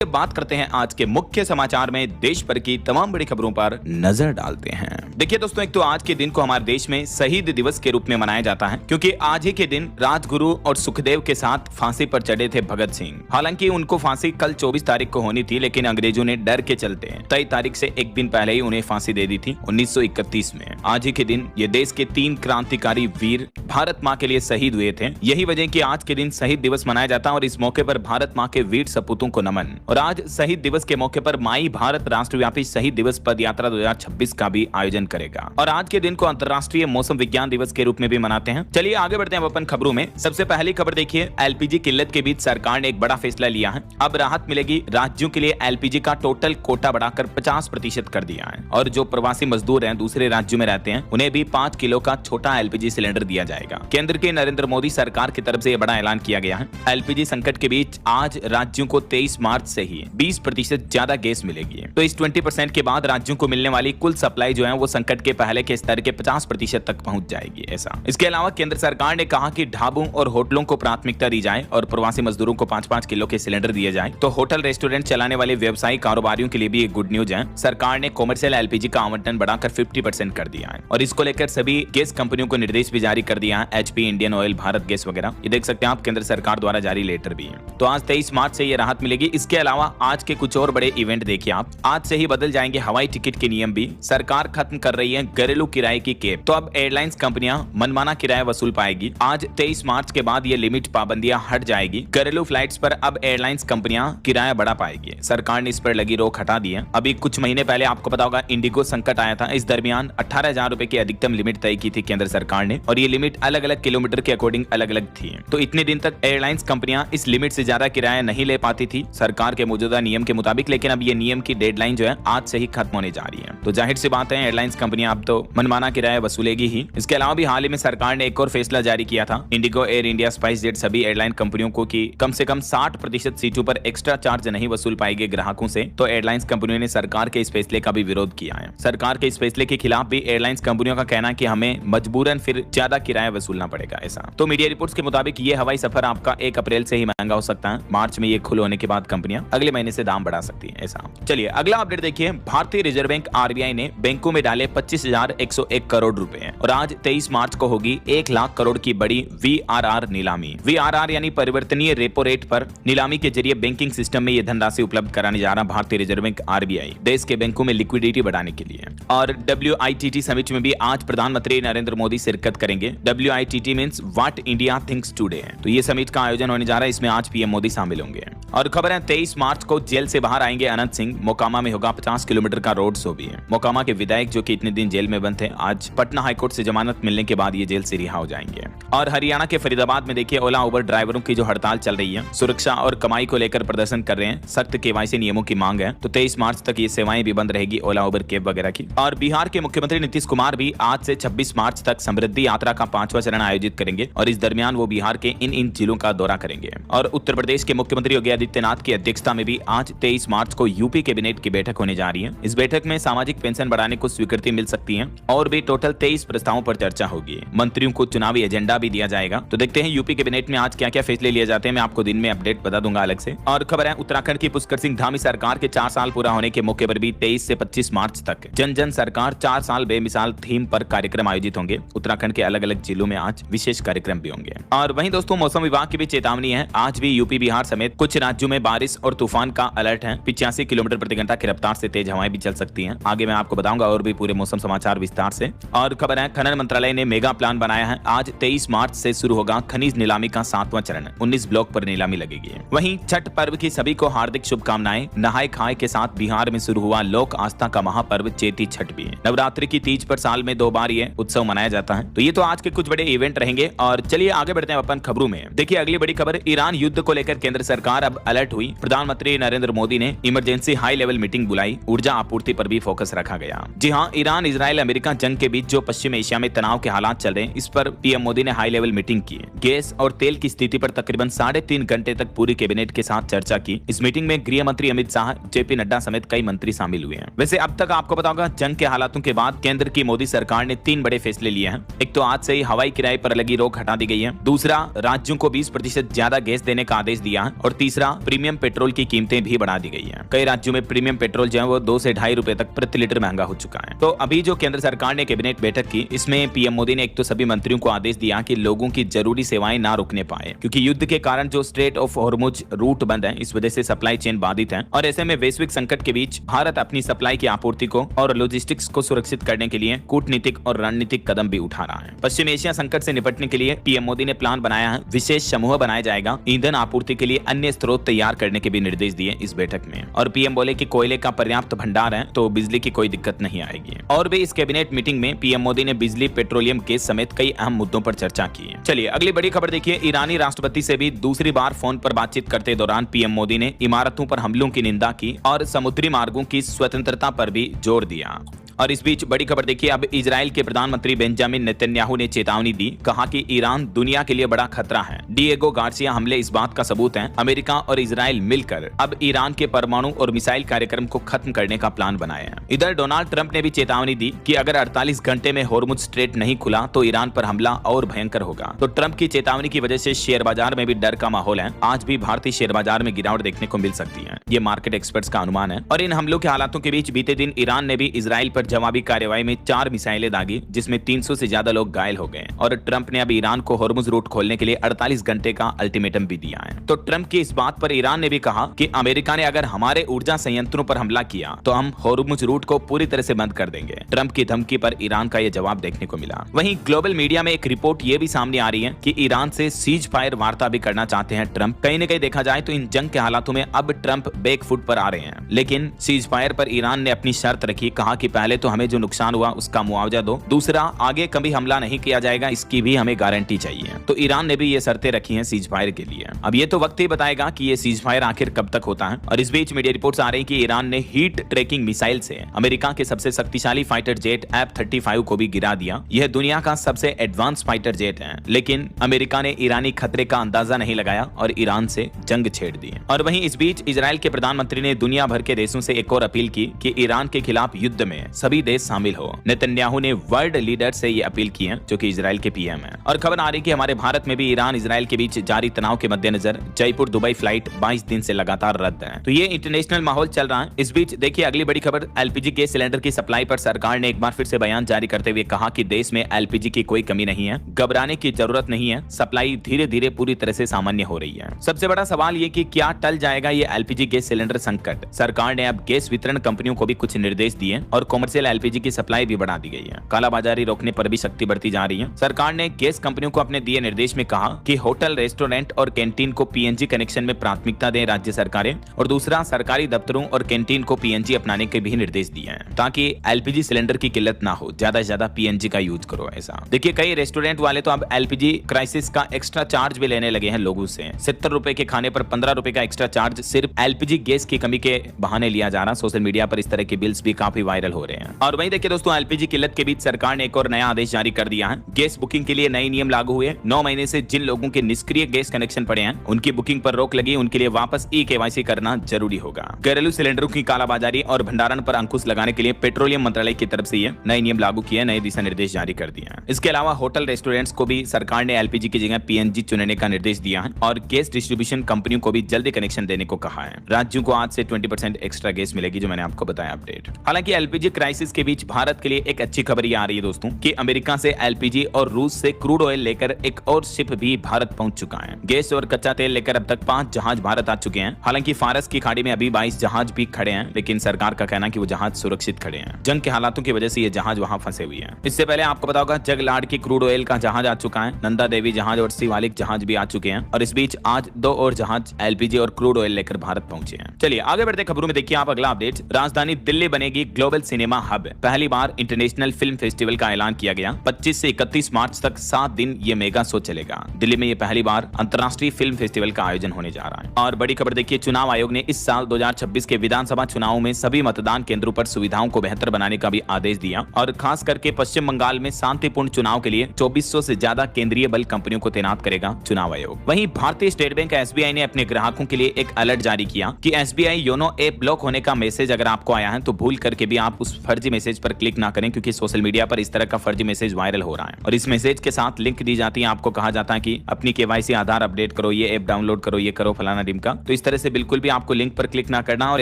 बात करते हैं आज के मुख्य समाचार में देश भर की तमाम बड़ी खबरों पर नजर डालते हैं। देखिए दोस्तों, एक तो आज के दिन को हमारे देश में शहीद दिवस के रूप में मनाया जाता है क्योंकि आज ही के दिन राजगुरु और सुखदेव के साथ फांसी पर चढ़े थे भगत सिंह। हालांकि उनको फांसी कल 24 तारीख को होनी थी, लेकिन अंग्रेजों ने डर के चलते तय तारीख से एक दिन पहले ही उन्हें फांसी दे दी थी 1931 में। आज ही के दिन ये देश के 3 क्रांतिकारी वीर भारत माँ के लिए शहीद हुए थे। यही वजह कि आज के दिन शहीद दिवस मनाया जाता है और इस मौके पर भारत माँ के वीर सपूतों को नमन। और आज शहीद दिवस के मौके पर माई भारत राष्ट्रव्यापी शहीद दिवस पद यात्रा 2026 का भी आयोजन करेगा। और आज के दिन को अंतर्राष्ट्रीय मौसम विज्ञान दिवस के रूप में भी मनाते हैं। चलिए आगे बढ़ते हैं अपन खबरों में। सबसे पहली खबर देखिए, एलपीजी किल्लत के बीच सरकार ने एक बड़ा फैसला लिया है। अब राहत मिलेगी। राज्यों के लिए एलपीजी का टोटल कोटा बढ़ाकर 50% कर दिया है और जो प्रवासी मजदूर हैं दूसरे राज्यों में रहते हैं उन्हें भी 5 किलो का छोटा एलपीजी सिलेंडर दिया जाएगा। केंद्र के नरेंद्र मोदी सरकार की तरफ से यह बड़ा ऐलान किया गया है। एलपीजी संकट के बीच आज राज्यों को 23 मार्च से ही 20% ज्यादा गैस मिलेगी। तो इस 20% के बाद राज्यों को मिलने वाली कुल सप्लाई जो है वो संकट के पहले के स्तर के 50% तक पहुंच जाएगी। ऐसा इसके अलावा केंद्र सरकार ने कहा कि ढाबों और होटलों को प्राथमिकता दी जाए और प्रवासी मजदूरों को 5-5 किलो के सिलेंडर दिए जाए। तो होटल रेस्टोरेंट चलाने वाले व्यवसायी कारोबारियों के लिए भी एक गुड न्यूज है। सरकार ने कॉमर्शियल एलपीजी का आवंटन बढ़ाकर 50% कर दिया है और इसको लेकर सभी गैस कंपनियों को निर्देश भी जारी कर दिया है। HP, Indian oil, Bharat gas वगैरह, ये देख सकते हैं आप, केंद्र सरकार द्वारा जारी लेटर भी है। तो आज 23 मार्च से ये राहत मिलेगी। इसके अलावा आज के कुछ और बड़े इवेंट देखिए आप। आज से ही बदल जाएंगे हवाई टिकट के नियम भी। सरकार खत्म कर रही है घरेलू किराए की कैप। तो अब एयरलाइंस कंपनियां मनमाना किराया वसूल पाएगी। आज 23 मार्च के बाद ये लिमिट पाबंदियां हट जाएगी। घरेलू फ्लाइट्स पर अब एयरलाइंस कंपनियां किराया बढ़ा पाएगी। सरकार ने इस पर लगी रोक हटा दी है। अभी कुछ महीने पहले आपको पता होगा इंडिगो संकट आया था। इस दरमियान 18,000 रुपए की अधिकतम लिमिट तय की थी केंद्र सरकार ने और ये लिमिट अलग अलग किलोमीटर के अकॉर्डिंग अलग अलग थी। तो इतने दिन तक एयरलाइंस कंपनियां इस लिमिट से ज्यादा किराया नहीं ले पाती थी सरकार के मौजूदा नियम के मुताबिक, लेकिन अब ये नियम की डेडलाइन जो है आज से ही खत्म होने जा रही है। तो जाहिर सी बात है एयरलाइंस कंपनियां अब तो मनमाना किराया वसूलेगी ही। इसके अलावा भी हाल ही में सरकार ने एक और फैसला जारी किया था। Indigo, air India, spice jet सभी एयरलाइन कंपनियों को कि कम से कम 60% सीटों पर एक्स्ट्रा चार्ज नहीं वसूल पाएंगे ग्राहकों से। तो एयरलाइंस कंपनियों ने सरकार के इस फैसले का भी विरोध किया है। सरकार के इस फैसले के खिलाफ भी एयरलाइंस कंपनियों का कहना है कि हमें मजबूरन फिर ज्यादा किराया वसूलना पड़ेगा। ऐसा तो मीडिया रिपोर्ट्स के मुताबिक ये हवाई सफर आपका 1 अप्रैल से ही महंगा हो सकता है। मार्च में ये खुले होने के बाद कंपनियां अगले महीने से दाम बढ़ा सकती है। ऐसा चलिए अगला अपडेट देखिए। भारतीय रिजर्व बैंक आरबीआई ने बैंकों में डाले 25,101 करोड़ रुपए और आज 23 मार्च को होगी 1 लाख करोड़ की बड़ी वीआरआर नीलामी। वीआरआर यानी परिवर्तनीय रेपो रेट पर नीलामी के जरिए बैंकिंग सिस्टम में यह धनराशि उपलब्ध कराने जा रहा भारतीय रिजर्व बैंक आरबीआई देश के बैंकों में लिक्विडिटी बढ़ाने के लिए। और WITT समिट में भी आज प्रधानमंत्री नरेंद्र मोदी शिरकत करेंगे। WITT means what India thinks today. तो ये समिट का आयोजन होने जा रहा है, इसमें आज पीएम मोदी शामिल होंगे। और खबर है 23 मार्च को जेल से बाहर आएंगे अनंत सिंह। मोकामा में होगा 50 किलोमीटर का रोड शो भी है। मोकामा के विधायक जो कि इतने दिन जेल में बंद थे, आज पटना हाईकोर्ट से जमानत मिलने के बाद ये जेल से रिहा हो जाएंगे। और हरियाणा के फरीदाबाद में देखिए ओला उबर ड्राइवरों की जो हड़ताल चल रही है, सुरक्षा और कमाई को लेकर प्रदर्शन कर रहे हैं। सख्त केवाईसी नियमों की मांग है। तो 23 मार्च तक ये सेवाएं भी बंद रहेगी, ओला उबर कैब वगैरह की। और बिहार के मुख्यमंत्री नीतीश कुमार भी आज से 26 मार्च तक समृद्धि यात्रा का 5वां चरण आयोजित करेंगे और इस दरमियान वो बिहार के इन जिलों का दौरा करेंगे। और उत्तर प्रदेश के मुख्यमंत्री योगी आदित्यनाथ की अध्यक्षता में भी आज 23 मार्च को यूपी कैबिनेट की बैठक होने जा रही है। इस बैठक में सामाजिक पेंशन बढ़ाने को स्वीकृति मिल सकती है और भी टोटल 23 प्रस्तावों पर चर्चा होगी। मंत्रियों को चुनावी एजेंडा भी दिया जाएगा। तो देखते हैं यूपी कैबिनेट में आज क्या क्या फैसले लिए जाते हैं। मैं आपको दिन में अपडेट बता दूंगा अलग से। और खबर है उत्तराखंड की पुष्कर सिंह धामी सरकार के 4 साल पूरा होने के मौके पर भी 23 से 25 मार्च तक जन जन सरकार 4 साल बेमिसाल थीम पर कार्यक्रम आयोजित होंगे। उत्तराखंड के अलग अलग जिलों में आज विशेष कार्यक्रम भी होंगे। और वहीं दोस्तों मौसम विभाग की भी चेतावनी है। आज भी यूपी, बिहार समेत कुछ राज्यों में बारिश और तूफान का अलर्ट है। 85 किलोमीटर प्रति घंटा की रफ्तार से तेज हवाएं भी चल सकती हैं। आगे मैं आपको बताऊंगा और भी पूरे मौसम समाचार विस्तार से। और खबर है खनन मंत्रालय ने मेगा प्लान बनाया है। आज 23 मार्च से शुरू होगा खनिज नीलामी का 7वां चरण। 19 ब्लॉक पर नीलामी लगेगी। वहीं छठ पर्व की सभी को हार्दिक शुभकामनाएं। नहाय खाए के साथ बिहार में शुरू हुआ लोक आस्था का महापर्व चेती छठ भी। नवरात्रि की तीज पर साल में 2 बार ये उत्सव मनाया जाता है। तो ये तो आज के कुछ बड़े इवेंट रहेंगे। और चलिए आगे बढ़ते हैं अपन खबरों में। देखिए अगली बड़ी खबर, ईरान युद्ध को लेकर केंद्र सरकार अब अलर्ट हुई। प्रधानमंत्री नरेंद्र मोदी ने इमरजेंसी हाई लेवल मीटिंग बुलाई। ऊर्जा आपूर्ति पर भी फोकस रखा गया। जी हां, ईरान, इजराइल, अमेरिका जंग के बीच जो पश्चिम एशिया में तनाव के हालात चल रहे हैं, इस पर पीएम मोदी ने हाई लेवल मीटिंग की। गैस और तेल की स्थिति पर तकरीबन 3.5 घंटे तक पूरी कैबिनेट के साथ चर्चा की। इस मीटिंग में गृह मंत्री अमित शाह, जेपी नड्डा समेत कई मंत्री शामिल हुए हैं। वैसे अब तक आपको पता होगा जंग के हालातों के बाद केंद्र की मोदी सरकार ने 3 बड़े फैसले लिए हैं। एक तो आज से ही हवाई किराए पर लगी रोक हटा दी गई है। दूसरा, राज्यों को 20% ज्यादा गैस देने का आदेश दिया है। और तीसरा, प्रीमियम पेट्रोल पेट्रोल की कीमतें भी बढ़ा दी गई है। कई राज्यों में प्रीमियम पेट्रोल जो है वो 2 से ₹2.5 तक प्रति लीटर महंगा हो चुका है। तो अभी जो केंद्र सरकार ने कैबिनेट बैठक की, इसमें पीएम मोदी ने एक तो सभी मंत्रियों को आदेश दिया कि लोगों की जरूरी सेवाएं ना रुकने पाए, क्योंकि युद्ध के कारण जो स्ट्रेट ऑफ हॉर्मुज रूट बंद है, इस वजह से सप्लाई चेन बाधित है और ऐसे में वैश्विक संकट के बीच भारत अपनी सप्लाई की आपूर्ति को और लॉजिस्टिक्स को सुरक्षित करने के लिए कूटनीतिक और रणनीतिक कदम भी उठा रहा है। पश्चिम एशिया संकट से निपटने के लिए पीएम मोदी ने प्लान बनाया है। विशेष समूह बनाया जाएगा। ईंधन आपूर्ति के लिए अन्य स्रोत तैयार करने के भी निर्देश दिए इस बैठक में। और पीएम बोले कि कोयले का पर्याप्त भंडार है तो बिजली की कोई दिक्कत नहीं आएगी। और भी इस कैबिनेट मीटिंग में पीएम मोदी ने बिजली, पेट्रोलियम, गैस समेत कई अहम मुद्दों पर चर्चा की। चलिए अगली बड़ी खबर देखिए। ईरानी राष्ट्रपति से भी दूसरी बार फोन पर बातचीत करते दौरान पीएम मोदी ने इमारतों पर हमलों की निंदा की और समुद्री मार्गों की स्वतंत्रता पर भी जोर दिया। और इस बीच बड़ी खबर देखिए, अब इजराइल के प्रधानमंत्री बेंजामिन नेतन्याहू ने चेतावनी दी, कहा कि ईरान दुनिया के लिए बड़ा खतरा है। डिएगो गार्सिया हमले इस बात का सबूत हैं। अमेरिका और इजराइल मिलकर अब ईरान के परमाणु और मिसाइल कार्यक्रम को खत्म करने का प्लान बनाया है। इधर डोनाल्ड ट्रंप ने भी चेतावनी दी कि अगर 48 घंटे में हॉर्मुज स्ट्रेट नहीं खुला तो ईरान पर हमला और भयंकर होगा। तो ट्रंप की चेतावनी की वजह से शेयर बाजार में भी डर का माहौल है। आज भी भारतीय शेयर बाजार में गिरावट देखने को मिल सकती है, ये मार्केट एक्सपर्ट्स का अनुमान है। और इन हमलों के हालातों के बीच बीते दिन ईरान ने भी इजराइल पर जवाबी कार्रवाई में 4 मिसाइलें दागी, जिसमें 300 से ज्यादा लोग घायल हो गए। और ट्रंप ने अब ईरान को हॉर्मुज रूट खोलने के लिए 48 घंटे का अल्टीमेटम भी दिया है। तो ट्रंप की इस बात पर ईरान ने भी कहा कि अमेरिका ने अगर हमारे ऊर्जा संयंत्रों पर हमला किया तो हम हॉर्मुज रूट को पूरी तरह से बंद कर देंगे। ट्रंप की धमकी पर ईरान का यह जवाब देखने को मिला। वहीं ग्लोबल मीडिया में एक रिपोर्ट ये भी सामने आ रही है कि ईरान से सीज फायर वार्ता भी करना चाहते हैं ट्रंप। कहीं न कहीं देखा जाए तो इन जंग के हालातों में अब ट्रंप बैक फुट पर आ रहे हैं। लेकिन सीज फायर पर ईरान ने अपनी शर्त रखी, कहा कि पहले तो हमें जो नुकसान हुआ उसका मुआवजा दो, दूसरा आगे कभी हमला नहीं किया जाएगा, इसकी भी हमें गारंटी चाहिए। तो ईरान ने भी ये शर्तें रखी हैं सीज फायर के लिए। अब ये तो वक्त ही बताएगा कि ये सीज फायर आखिर कब तक होता है। और इस बीच मीडिया रिपोर्ट्स आ रही कि ईरान ने हीट ट्रैकिंग मिसाइल से अमेरिका के सबसे शक्तिशाली फाइटर जेट F-35 को भी गिरा दिया। यह दुनिया का सबसे एडवांस फाइटर जेट है, लेकिन अमेरिका ने ईरानी खतरे का अंदाजा नहीं लगाया और ईरान से जंग छेड़ दी। और वहीं इस बीच इजराइल के प्रधानमंत्री ने दुनिया भर के देशों से एक और अपील की कि ईरान के खिलाफ युद्ध में सभी देश शामिल हो। नेतन्याहू ने वर्ल्ड लीडर से ये अपील की है, जो कि इजराइल के पीएम है। और खबर आ रही कि हमारे भारत में भी ईरान इजराइल के बीच जारी तनाव के मद्देनजर जयपुर दुबई फ्लाइट 22 दिन से लगातार रद्द है। तो ये इंटरनेशनल माहौल चल रहा है। इस बीच देखिए अगली बड़ी खबर, एलपीजी गैस सिलेंडर की सप्लाई पर सरकार ने एक बार फिर से बयान जारी करते हुए कहा कि देश में एलपीजी की कोई कमी नहीं है, घबराने की जरूरत नहीं है, सप्लाई धीरे धीरे पूरी तरह से सामान्य हो रही है। सबसे बड़ा सवाल ये कि क्या टल जाएगा ये एलपीजी गैस सिलेंडर संकट। सरकार ने अब गैस वितरण कंपनियों को भी कुछ निर्देश दिए और कॉमर्शियल एलपीजी की सप्लाई भी बढ़ा दी गई है। कालाबाजारी रोकने पर भी सख्ती बढ़ती जा रही है। सरकार ने गैस कंपनियों को अपने दिए निर्देश में कहा कि होटल, रेस्टोरेंट और कैंटीन को पीएनजी कनेक्शन में प्राथमिकता दें राज्य सरकारें, और दूसरा सरकारी दफ्तरों और कैंटीन को पीएनजी अपनाने के भी निर्देश दिए हैं, ताकि एलपीजी सिलेंडर की किल्लत ना हो। ज्यादा से ज्यादा पीएनजी का यूज करो। ऐसा देखिए कई रेस्टोरेंट वाले तो अब एलपीजी क्राइसिस का एक्स्ट्रा चार्ज भी लेने लगे हैं लोगों से। 70 रुपए के खाने पर 15 रुपए का एक्स्ट्रा चार्ज सिर्फ एलपीजी गैस की कमी के बहाने लिया जा रहा। सोशल मीडिया पर इस तरह के बिल्स भी काफी वायरल हो रहे हैं। और वहीं देखिए दोस्तों, एलपीजी किल्लत के बीच सरकार ने एक और नया आदेश जारी कर दिया है। गैस बुकिंग के लिए नए नियम लागू हुए। 9 महीने से जिन लोगों के निष्क्रिय गैस कनेक्शन पड़े हैं उनकी बुकिंग पर रोक लगी। उनके लिए वापस ई-केवाईसी करना जरूरी होगा। घरेलू सिलेंडरों की कालाबाजारी और भंडारण पर अंकुश लगाने के लिए पेट्रोलियम मंत्रालय की तरफ से ये नए नियम लागू किए, नए दिशा निर्देश जारी कर दिए हैं। इसके अलावा होटल, रेस्टोरेंट्स को भी सरकार ने एलपीजी की जगह पीएनजी चुनने का निर्देश दिया है और गैस डिस्ट्रीब्यूशन कंपनियों को भी जल्दी कनेक्शन देने को कहा है। राज्यों को आज से 20% एक्स्ट्रा गैस मिलेगी, जो मैंने आपको बताया अपडेट। हालांकि एलपीजी क्राइसिस के बीच भारत के लिए एक अच्छी खबर ये आ रही है दोस्तों कि अमेरिका से एलपीजी और रूस से क्रूड ऑयल लेकर एक और शिप भी भारत पहुंच चुका है। गैस और कच्चा तेल लेकर अब तक 5 जहाज भारत आ चुके हैं। हालांकि फारस की खाड़ी में अभी 22 जहाज भी खड़े हैं, लेकिन सरकार का कहना है कि वो जहाज सुरक्षित खड़े हैं। जंग के हालातों की वजह से ये जहाज वहां फंसे हुए हैं। इससे पहले आपको पता होगा जगलाड़ की क्रूड ऑयल का जहाज आ चुका है, नंदा देवी जहाज और शिवालिक जहाज भी आ चुके हैं। और इस बीच आज 2 और जहाज एलपीजी और क्रूड ऑयल लेकर भारत पहुंचे हैं। चलिए आगे बढ़ते खबरों में देखिए आप अगला अपडेट। राजधानी दिल्ली बनेगी ग्लोबल सिनेमा हब। पहली बार इंटरनेशनल फिल्म फेस्टिवल का ऐलान किया गया। 25 से 31 मार्च तक 7 दिन ये मेगा शो चलेगा। दिल्ली में ये पहली बार अंतर्राष्ट्रीय फिल्म फेस्टिवल का आयोजन होने जा रहा है। और बड़ी खबर देखिए, चुनाव आयोग ने इस साल 2026 के विधानसभा चुनाव में सभी मतदान केंद्रों पर सुविधाओं को बेहतर बनाने का भी आदेश दिया और खास करके पश्चिम बंगाल में शांतिपूर्ण चुनाव के लिए 2400 से ज्यादा केंद्रीय बल कंपनियों को तैनात करेगा चुनाव आयोग। वहीं भारतीय स्टेट बैंक एसबीआई ने अपने ग्राहकों के लिए एक अलर्ट जारी किया कि एसबीआई योनो ऐप ब्लॉक होने का मैसेज अगर आपको आया है तो भूल करके भी आप उस फर्जी मैसेज पर क्लिक ना करें, क्योंकि सोशल मीडिया पर इस तरह का फर्जी मैसेज वायरल हो रहा है और इस मैसेज के साथ लिंक दी जाती है। आपको कहा जाता है कि अपनी केवाईसी आधार अपडेट करो, ये ऐप डाउनलोड करो, ये करो फलाना ढिमका। तो इस तरह से बिल्कुल भी आपको लिंक पर क्लिक ना करना और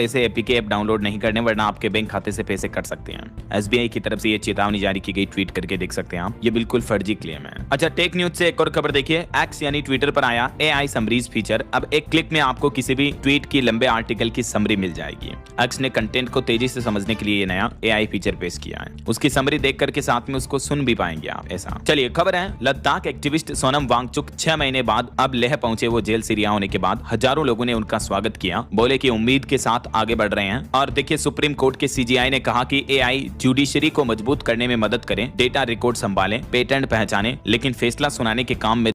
ऐसे एपीके ऐप डाउनलोड नहीं करने, वरना आपके बैंक खाते से पैसे कट सकते हैं। एसबीआई की तरफ से ये चेतावनी जारी की गई, ट्वीट करके देख सकते हैं आप। ये बिल्कुल फर्जी क्लेम है। अच्छा, टेक न्यूज से एक और खबर देखिए। एक्स यानी ट्विटर पर आया एआई समरीज फीचर। अब एक क्लिक में आपको किसी भी ट्वीट की लंबे आर्टिकल की समरी मिल जाएगी। एक्स ने कंटेंट को तेजी से समझने के लिए ये नया एआई फीचर पेश किया है। उसकी समरी देख करके साथ में उसको सुन भी पाएंगे आप। ऐसा चलिए, खबर है लद्दाख एक्टिविस्ट सोनम वांगचुक 6 महीने बाद अब लेह पहुंचे। वो जेल से रिहा होने के बाद हजारों लोगों ने उनका स्वागत किया, बोले कि उम्मीद के साथ आगे बढ़ रहे हैं। और देखिए, सुप्रीम कोर्ट के सीजीआई ने कहा कि एआई जुडिशरी को मजबूत करने में मदद करें, डेटा रिकॉर्ड संभालें, पेटेंट पहचाने, लेकिन फैसला सुनाने के काम में